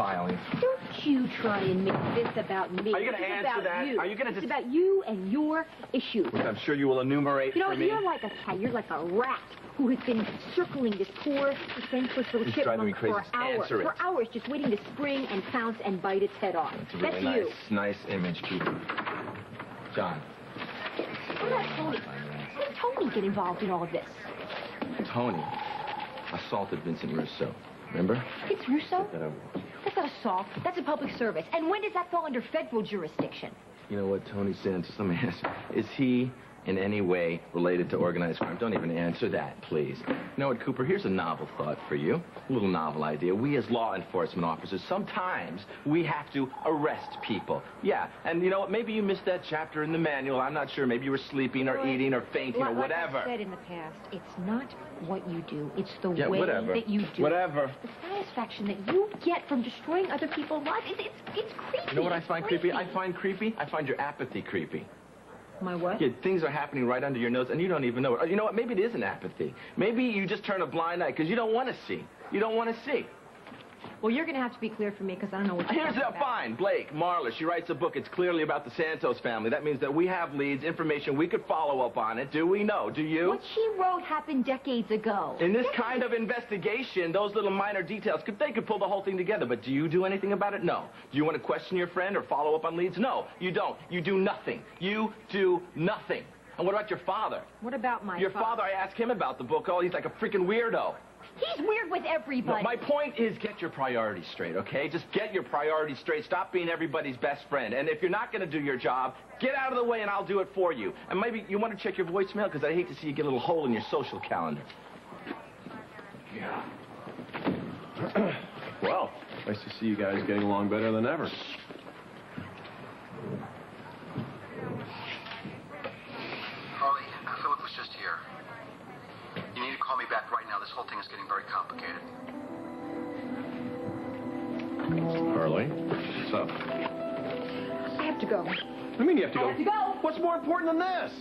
filings. Don't you try and make this about me. Are you going to answer that? You. Are you going to It's just... about you and your issues. Which I'm sure you will enumerate You know, for me. you're like a cat. You're like a rat who has been circling this poor, defenseless little It's driving me chipmunk crazy. for hours. Answer it. For hours, just waiting to spring and pounce and bite its head off. It's a really That's you. nice image, Cooper. John. What about Tony? How did Tony get involved in all of this? Tony assaulted Vincent Russo. Remember? It's Russo? That's not assault. That's a public service. And when does that fall under federal jurisdiction? You know what Tony said? Just let me ask. Is he in any way related to organized crime? Don't even answer that, please. You know what, Cooper? Here's a novel thought for you. A little novel idea. We as law enforcement officers, sometimes we have to arrest people. Yeah, and you know what? Maybe you missed that chapter in the manual. I'm not sure. Maybe you were sleeping or eating or fainting or whatever. Like I said in the past, it's not what you do. It's the way whatever. that you do Whatever. it. The satisfaction that you get from destroying other people's lives, it's creepy. You know what I find creepy? I find your apathy creepy. My what? Yeah, things are happening right under your nose, and you don't even know it. Or, you know what? Maybe it is an apathy. Maybe you just turn a blind eye because you don't want to see. You don't want to see. Well, you're going to have to be clear for me because I don't know what you're Here's talking about. fine. Blake, Marla, she writes a book. It's clearly about the Santos family. That means that we have leads, information. We could follow up on it. Do we know? Do you? What she wrote happened decades ago. In this kind of investigation, those little minor details, they could pull the whole thing together. But do you do anything about it? No. Do you want to question your friend or follow up on leads? No, you don't. You do nothing. You do nothing. And what about your father? What about my Your father, I asked him about the book. Oh, he's like a freaking weirdo. He's weird with everybody. No, my point is get your priorities straight, okay? Just get your priorities straight. Stop being everybody's best friend. And if you're not going to do your job, get out of the way and I'll do it for you. And maybe you want to check your voicemail because I hate to see you get a little hole in your social calendar. Yeah. Well, nice to see you guys getting along better than ever. Harley, Philip was just here. You need to call me back right now. This whole thing is getting very complicated. Harley, what's up? I have to go. What do you mean you have to go? I have to go. What's more important than this?